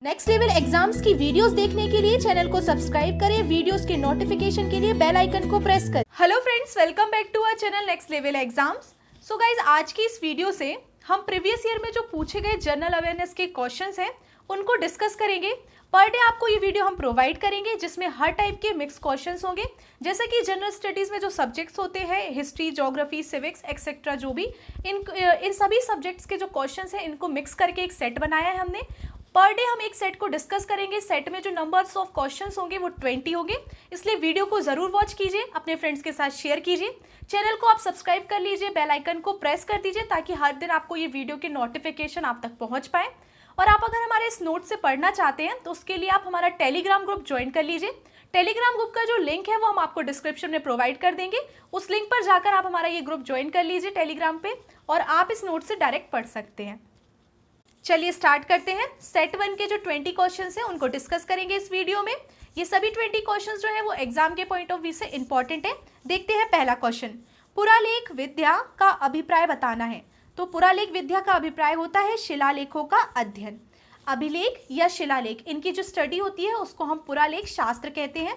Next level exams की videos देखने के लिए चैनल को सब्सक्राइब करें, वीडियोस के नोटिफिकेशन के लिए बेल आइकन को प्रेस करें। Hello friends, welcome back to our channel next level exams. So guys, आज की इस वीडियो से हम प्रीवियस ईयर में जो पूछे गए जनरल अवेयरनेस के क्वेश्चंस हैं उनको डिस्कस करेंगे। पर डे आपको ये वीडियो हम प्रोवाइड करेंगे जिसमें हर टाइप के मिक्स क्वेश्चंस होंगे, जैसे कि जनरल स्टडीज़ में जो सब्जेक्ट्स होते हैं, हिस्ट्री, ज्योग्राफी, सिविक्स एक्सेट्रा, जो भी इन सभी सब्जेक्ट्स के जो क्वेश्चंस हैं इनको मिक्स करके एक सेट बनाया है हमने। पर डे हम एक सेट को डिस्कस करेंगे। सेट में जो नंबर्स ऑफ क्वेश्चंस होंगे वो 20 होंगे, इसलिए वीडियो को जरूर वॉच कीजिए, अपने फ्रेंड्स के साथ शेयर कीजिए। चैनल को आप सब्सक्राइब कर लीजिए, बेल आइकन को प्रेस कर दीजिए ताकि हर दिन आपको ये वीडियो के नोटिफिकेशन आप तक पहुंच पाए। और आप अगर हमारे इस नोट से पढ़ना चाहते हैं तो उसके लिए आप हमारा टेलीग्राम ग्रुप ज्वाइन कर लीजिए। टेलीग्राम ग्रुप का जो लिंक है वो हम आपको डिस्क्रिप्शन में प्रोवाइड कर देंगे। उस लिंक पर जाकर आप हमारा ये ग्रुप ज्वाइन कर लीजिए टेलीग्राम पे, और आप इस नोट से डायरेक्ट पढ़ सकते हैं। चलिए स्टार्ट करते हैं। सेट 1 के जो 20 क्वेश्चंस हैं उनको डिस्कस करेंगे इस वीडियो में। ये सभी 20 क्वेश्चंस जो है वो एग्जाम के पॉइंट ऑफ व्यू से इंपॉर्टेंट है। देखते हैं पहला क्वेश्चन। पुरालेख विद्या का अभिप्राय बताना है। तो पुरालेख विद्या का अभिप्राय होता है शिलालेखों का अध्ययन। अभिलेख या शिलालेख, इनकी जो स्टडी होती है उसको हम पुरालेख शास्त्र कहते हैं।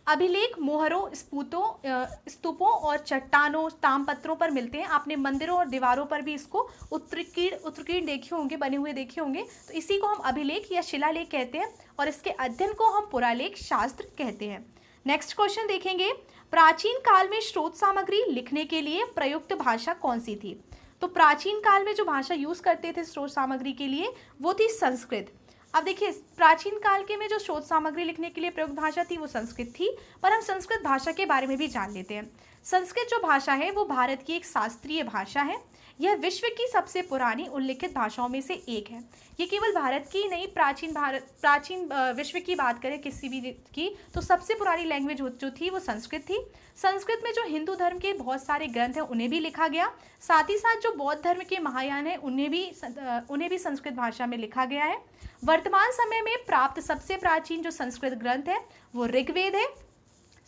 अभिलेख मोहरों, स्तूपों और चट्टानों, तामपत्रों पर मिलते हैं। आपने मंदिरों और दीवारों पर भी इसको उत्कीर्ण देखे होंगे, बने हुए देखे होंगे। तो इसी को हम अभिलेख या शिलालेख कहते हैं और इसके अध्ययन को हम पुरालेख शास्त्र कहते हैं। नेक्स्ट क्वेश्चन देखेंगे। प्राचीन काल में स्रोत सामग्री लिखने के लिए प्रयुक्त भाषा कौन सी थी? तो प्राचीन काल में जो भाषा यूज करते थे स्रोत सामग्री के लिए वो थी संस्कृत। अब देखिए, प्राचीन काल के में जो स्रोत सामग्री लिखने के लिए प्रयुक्त भाषा थी वो संस्कृत थी। पर हम संस्कृत भाषा के बारे में भी जान लेते हैं। संस्कृत जो भाषा है वो भारत की एक शास्त्रीय भाषा है। यह विश्व की सबसे पुरानी उल्लिखित भाषाओं में से एक है। ये केवल भारत की नहीं, प्राचीन विश्व की बात करें किसी भी की, तो सबसे पुरानी लैंग्वेज जो थी वो संस्कृत थी। संस्कृत में जो हिंदू धर्म के बहुत सारे ग्रंथ हैं उन्हें भी लिखा गया। साथ ही साथ जो बौद्ध धर्म के महायान हैं उन्हें भी संस्कृत भाषा में लिखा गया है। वर्तमान समय में प्राप्त सबसे प्राचीन जो संस्कृत ग्रंथ है वो ऋग्वेद है।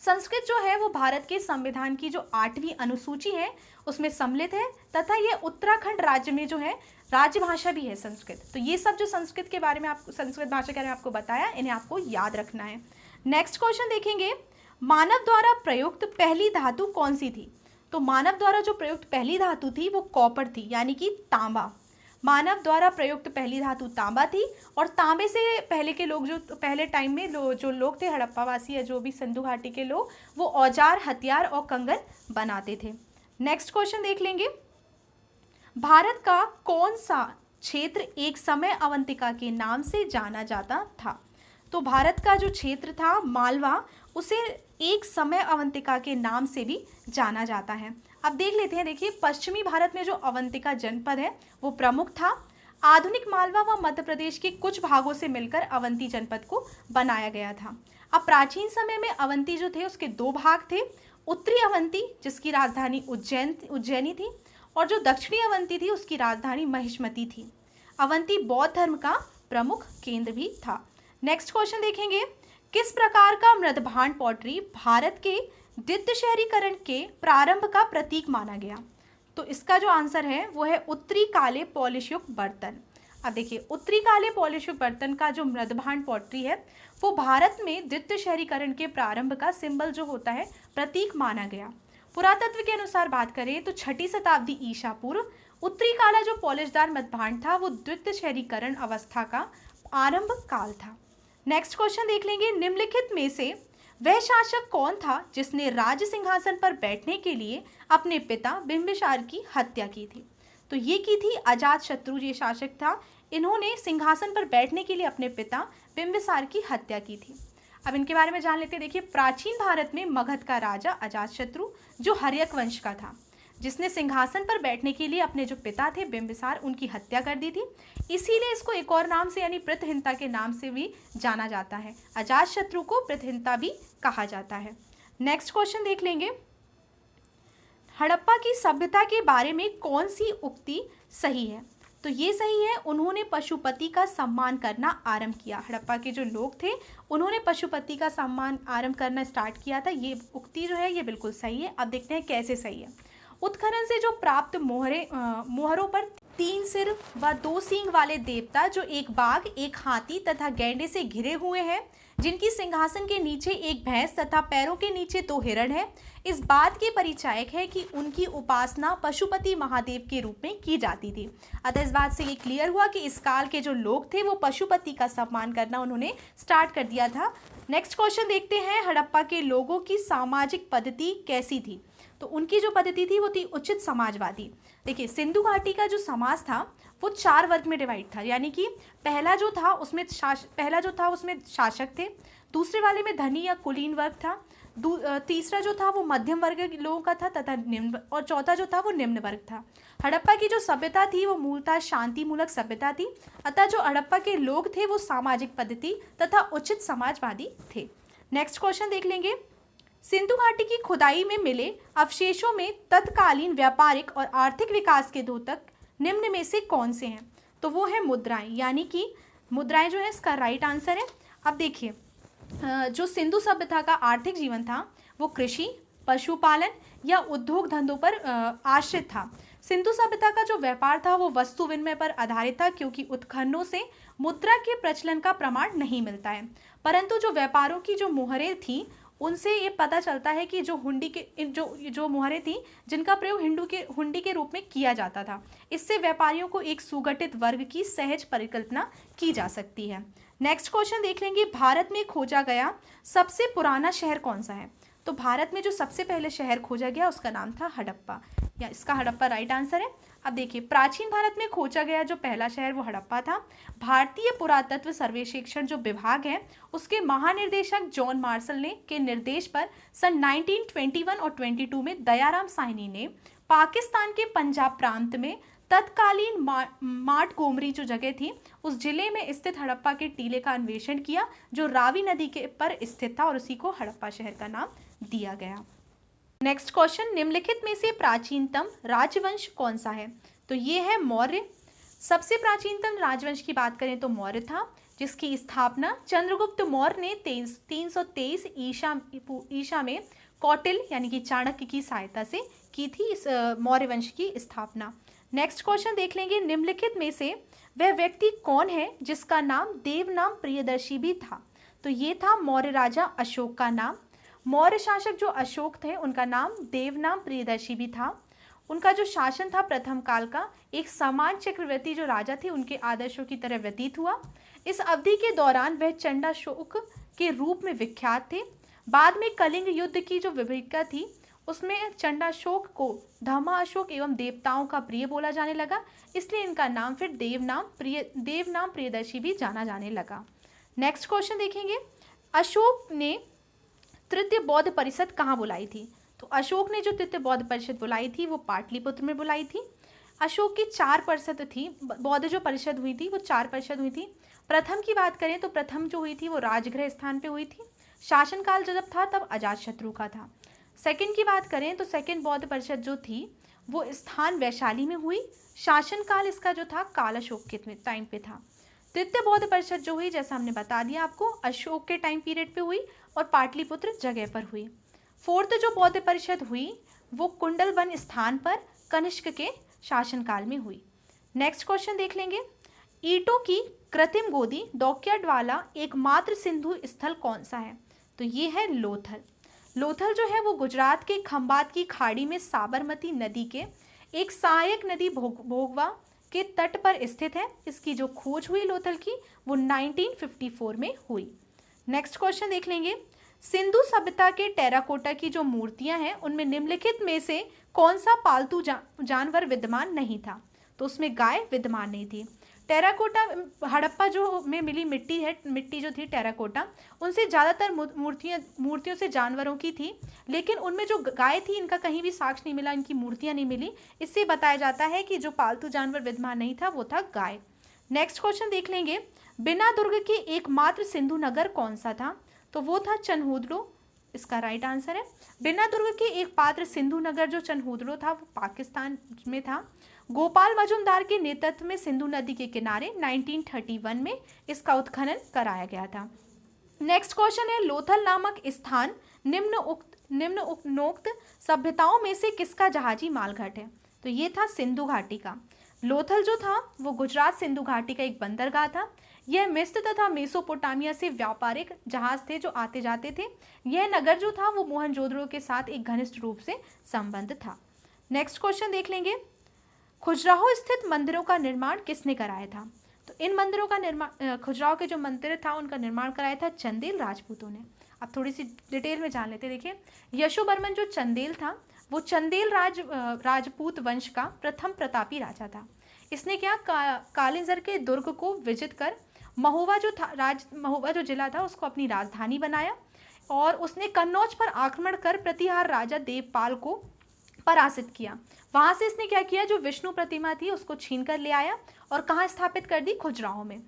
संस्कृत जो है वो भारत के संविधान की जो 8वीं अनुसूची है उसमें सम्मिलित है, तथा ये उत्तराखंड राज्य में जो है राजभाषा भी है संस्कृत। तो ये सब जो संस्कृत के बारे में आपको, संस्कृत भाषा के बारे में आपको बताया, इन्हें आपको याद रखना है। नेक्स्ट क्वेश्चन देखेंगे। मानव द्वारा प्रयुक्त पहली धातु कौन सी थी? तो मानव द्वारा जो प्रयुक्त पहली धातु थी वो कॉपर थी, यानी कि तांबा। मानव द्वारा प्रयुक्त पहली धातु तांबा थी। और तांबे से पहले के लोग, जो पहले टाइम में जो लोग थे, हड़प्पावासी या जो भी सिंधु घाटी के लोग, वो औजार, हथियार और कंगन बनाते थे। नेक्स्ट क्वेश्चन देख लेंगे। भारत का कौन सा क्षेत्र एक समय अवंतिका के नाम से जाना जाता था? तो भारत का जो क्षेत्र था मालवा, उसे एक समय अवंतिका के नाम से भी जाना जाता है। अब देख लेते हैं। देखिए, पश्चिमी भारत में जो अवंतिका जनपद है वो प्रमुख था। आधुनिक मालवा व मध्य प्रदेश के कुछ भागों से मिलकर अवंती जनपद को बनाया गया था। अब प्राचीन समय में अवंती जो थे उसके 2 भाग थे। उत्तरी अवंती, जिसकी राजधानी उज्जैनी थी, और जो दक्षिणी अवंती थी उसकी राजधानी महिष्मती थी। अवंती बौद्ध धर्म का प्रमुख केंद्र भी था। नेक्स्ट क्वेश्चन देखेंगे। किस प्रकार का मृदभांड पॉटरी भारत के द्वितीय शहरीकरण के प्रारंभ का प्रतीक माना गया? तो इसका जो आंसर है वो है उत्तरी काले पॉलिश युक्त बर्तन। अब देखिए, उत्तरी काले पॉलिश युक्त बर्तन का जो मृदभांड पॉटरी है वो भारत में द्वितीय शहरीकरण के प्रारंभ का सिंबल जो होता है, प्रतीक माना गया। पुरातत्व के अनुसार बात करें तो 6वीं शताब्दी ईसा पूर्व उत्तरी काला जो पॉलिशदार मृदभांड था वो द्वितीय शहरीकरण अवस्था का आरंभ काल था। नेक्स्ट क्वेश्चन देख लेंगे। निम्नलिखित में से वह शासक कौन था जिसने राज सिंहासन पर बैठने के लिए अपने पिता बिंबिसार की हत्या की थी? तो ये की थी अजात शत्रु, ये शासक था। इन्होंने सिंहासन पर बैठने के लिए अपने पिता बिंबिसार की हत्या की थी। अब इनके बारे में जान लेते हैं। देखिए, प्राचीन भारत में मगध का राजा अजात शत्रु जो हर्यक वंश का था, जिसने सिंहासन पर बैठने के लिए अपने जो पिता थे बिंबिसार, उनकी हत्या कर दी थी। इसीलिए इसको एक और नाम से यानी पृथहिंता के नाम से भी जाना जाता है। अजात शत्रु को पृथहिंता भी कहा जाता है। नेक्स्ट क्वेश्चन देख लेंगे। हड़प्पा की सभ्यता के बारे में कौन सी उक्ति सही है? तो ये सही है, उन्होंने पशुपति का सम्मान करना आरंभ किया। हड़प्पा के जो लोग थे उन्होंने पशुपति का सम्मान आरंभ करना स्टार्ट किया था। ये उक्ति जो है ये बिल्कुल सही है। अब देखते हैं कैसे सही है। उत्खनन से जो प्राप्त मोहरों पर तीन सिर व दो सींग वाले देवता जो एक बाघ, एक हाथी तथा गैंडे से घिरे हुए हैं, जिनकी सिंहासन के नीचे एक भैंस तथा पैरों के नीचे दो हिरण है, इस बात के परिचायक है कि उनकी उपासना पशुपति महादेव के रूप में की जाती थी। अतः इस बात से ये क्लियर हुआ कि इस काल के जो लोग थे वो पशुपति का सम्मान करना उन्होंने स्टार्ट कर दिया था। नेक्स्ट क्वेश्चन देखते हैं, हड़प्पा के लोगों की सामाजिक पद्धति कैसी थी? तो उनकी जो पद्धति थी वो थी उचित समाजवादी। देखिए, सिंधु घाटी का जो समाज था वो 4 वर्ग में डिवाइड था, यानी कि पहला जो था उसमें शासक थे, दूसरे वाले में धनी या कुलीन वर्ग था, तीसरा जो था वो मध्यम वर्ग के लोगों का था तथा निम्न, और चौथा जो था वो निम्न वर्ग था। हड़प्पा की जो सभ्यता थी वो मूलतः शांति मूलक सभ्यता थी। अतः जो हड़प्पा के लोग थे वो सामाजिक पद्धति तथा उचित समाजवादी थे। नेक्स्ट क्वेश्चन देख लेंगे, सिंधु घाटी की खुदाई में मिले अवशेषों में तत्कालीन व्यापारिक और आर्थिक विकास के द्योतक निम्न में से कौन से हैं? तो वो है मुद्राएं, यानी कि मुद्राएं जो है इसका राइट आंसर है। अब देखिए, जो सिंधु सभ्यता का आर्थिक जीवन था वो कृषि, पशुपालन या उद्योग धंधों पर आश्रित था। सिंधु सभ्यता का जो व्यापार था वो वस्तु विनिमय पर आधारित था, क्योंकि उत्खननों से मुद्रा के प्रचलन का प्रमाण नहीं मिलता है। परंतु जो व्यापारों की जो मुहरें थी उनसे ये पता चलता है कि जो हुंडी के जो मुहरें थी जिनका प्रयोग हुंडी के रूप में किया जाता था, इससे व्यापारियों को एक सुगठित वर्ग की सहज परिकल्पना की जा सकती है। नेक्स्ट क्वेश्चन देख लेंगे, भारत में खोजा गया सबसे पुराना शहर कौन सा है? तो भारत में जो सबसे पहले शहर खोजा गया उसका नाम था हड़प्पा, या इसका हड़प्पा राइट आंसर है। अब देखिए, प्राचीन भारत में खोजा गया जो पहला शहर वो हड़प्पा था। भारतीय पुरातत्व सर्वेक्षण जो विभाग है उसके महानिर्देशक जॉन मार्शल ने के निर्देश पर सन 1921 और 22 में दयाराम साहनी ने पाकिस्तान के पंजाब प्रांत में तत्कालीन माटगोमरी जो जगह थी उस जिले में स्थित हड़प्पा के टीले का अन्वेषण किया, जो रावी नदी के पर स्थित था, और उसी को हड़प्पा शहर का नाम दिया गया। नेक्स्ट क्वेश्चन, निम्नलिखित में से प्राचीनतम राजवंश कौन सा है? तो ये है मौर्य। सबसे प्राचीनतम राजवंश की बात करें तो मौर्य था, जिसकी स्थापना चंद्रगुप्त मौर्य ने 323 ईसा में कौटिल्य यानी कि चाणक्य की सहायता से की थी इस मौर्य वंश की स्थापना। नेक्स्ट क्वेश्चन देख लेंगे, निम्नलिखित में से वह व्यक्ति कौन है जिसका नाम देवनाम प्रियदर्शी भी था? तो ये था मौर्य राजा अशोक का नाम। मौर्य शासक जो अशोक थे उनका नाम देवनाम प्रियदर्शी भी था। उनका जो शासन था प्रथम काल का एक समान चक्रवर्ती जो राजा थे उनके आदर्शों की तरह व्यतीत हुआ। इस अवधि के दौरान वह चंडाशोक के रूप में विख्यात थे। बाद में कलिंग युद्ध की जो विभीषिका थी उसमें चंडाशोक को धर्मा अशोक एवं देवताओं का प्रिय बोला जाने लगा, इसलिए इनका नाम फिर देवनाम प्रियदर्शी भी जाना जाने लगा। नेक्स्ट क्वेश्चन देखेंगे, अशोक ने तृतीय बौद्ध परिषद कहाँ बुलाई थी? तो अशोक ने जो तृतीय बौद्ध परिषद बुलाई थी वो पाटलिपुत्र में बुलाई थी। अशोक की 4 परिषद थी, बौद्ध जो परिषद हुई थी वो 4 परिषद हुई थी। प्रथम की बात करें तो प्रथम जो हुई थी वो राजगृह स्थान पे हुई थी। शासनकाल जब था तब अजातशत्रु का था। सेकंड की बात करें तो सेकंड बौद्ध परिषद जो थी वो स्थान वैशाली में हुई। शासनकाल इसका जो था काल अशोक के टाइम पे था। तृतीय बौद्ध परिषद जो हुई जैसा हमने बता दिया आपको अशोक के टाइम पीरियड पे हुई और पाटलिपुत्र जगह पर हुई। फोर्थ जो बौद्ध परिषद हुई वो कुंडलवन स्थान पर कनिष्क के शासनकाल में हुई। नेक्स्ट क्वेश्चन देख लेंगे, ईंटों की कृत्रिम गोदी डॉकयार्ड वाला एकमात्र सिंधु स्थल कौन सा है? तो ये है लोथल। लोथल जो है वो गुजरात के खंबात की खाड़ी में साबरमती नदी के एक सहायक नदी भोगवा के तट पर स्थित है। इसकी जो खोज हुई लोथल की वो 1954 में हुई। नेक्स्ट क्वेश्चन देख लेंगे, सिंधु सभ्यता के टेराकोटा की जो मूर्तियां हैं उनमें निम्नलिखित में से कौन सा पालतू जानवर विद्यमान नहीं था? तो उसमें गाय विद्यमान नहीं थी। टेराकोटा हड़प्पा जो में मिली मिट्टी जो थी टेराकोटा उनसे ज़्यादातर मूर्तियों से जानवरों की थी, लेकिन उनमें जो गाय थी इनका कहीं भी साक्ष्य नहीं मिला, इनकी मूर्तियां नहीं मिली। इससे बताया जाता है कि जो पालतू जानवर विद्यमान नहीं था वो था गाय। नेक्स्ट क्वेश्चन देख लेंगे, बिना दुर्ग के एकमात्र सिंधु नगर कौन सा था? तो वो था चनहूदलो, इसका राइट आंसर है। बिना दुर्ग के एक पात्र सिंधु नगर जो चनहूदलो था वो पाकिस्तान में था। गोपाल मजुमदार के नेतृत्व में सिंधु नदी के किनारे 1931 में इसका उत्खनन कराया गया था। नेक्स्ट क्वेश्चन है, लोथल नामक स्थान निम्नोक्त सभ्यताओं में से किसका जहाजी मालघाट है? तो ये था सिंधु घाटी का। लोथल जो था वो गुजरात सिंधु घाटी का एक बंदरगाह था। यह मिस्र तथा मेसोपोटामिया से व्यापारिक जहाज थे जो आते जाते थे। यह नगर जो था वो मोहनजोदड़ो के साथ एक घनिष्ठ रूप से संबंध था। नेक्स्ट क्वेश्चन देख लेंगे, खजुराहो स्थित मंदिरों का निर्माण किसने कराया था? तो इन मंदिरों का निर्माण, खजुराहो के जो मंदिर था उनका निर्माण कराया था चंदेल राजपूतों ने। अब थोड़ी सी डिटेल में जान लेते हैं। देखिए, यशोवर्मन जो चंदेल था वो चंदेल राजपूत वंश का प्रथम प्रतापी राजा था। इसने क्या कालिंजर के दुर्ग को विजित कर महोबा जो जिला था उसको अपनी राजधानी बनाया और उसने कन्नौज पर आक्रमण कर प्रतिहार राजा देवपाल को पराजित किया। वहां से इसने क्या किया, जो विष्णु प्रतिमा थी उसको छीन कर ले आया और कहाँ स्थापित कर दी, खजुराहो में।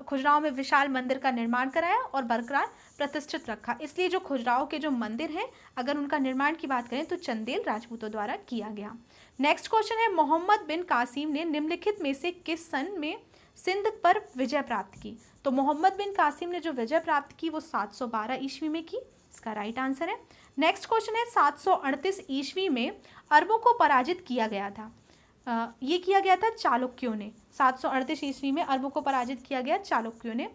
खजुराहो में विशाल मंदिर का निर्माण कराया और बरकरार प्रतिष्ठित रखा। इसलिए जो खजुराहो के जो मंदिर हैं, अगर उनका निर्माण की बात करें तो चंदेल राजपूतों द्वारा किया गया। नेक्स्ट क्वेश्चन है, मोहम्मद बिन कासिम ने निम्नलिखित में से किस सन में सिंध पर विजय प्राप्त की? तो मोहम्मद बिन कासिम ने जो विजय प्राप्त की वो 712 ईस्वी में की। इसका राइट आंसर है। नेक्स्ट क्वेश्चन है, 738 ईस्वी में अरबों को पराजित किया गया था। ये किया गया था चालुक्यों ने। 738 ईस्वी में अरबों को पराजित किया गया चालुक्यों ने।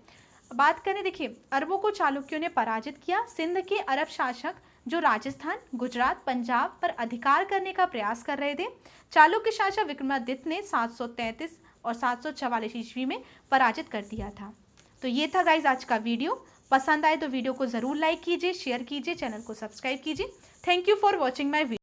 बात करें, देखिए, अरबों को चालुक्यों ने पराजित किया। सिंध के अरब शासक जो राजस्थान, गुजरात, पंजाब पर अधिकार करने का प्रयास कर रहे थे। चालुक्य शासक विक्रमादित्य ने 733 और 744 ईस्वी में पराजित कर दिया था। तो ये था गाइज आज का वीडियो। पसंद आए तो वीडियो को ज़रूर लाइक कीजिए, शेयर कीजिए, चैनल को सब्सक्राइब कीजिए। Thank you for watching my video.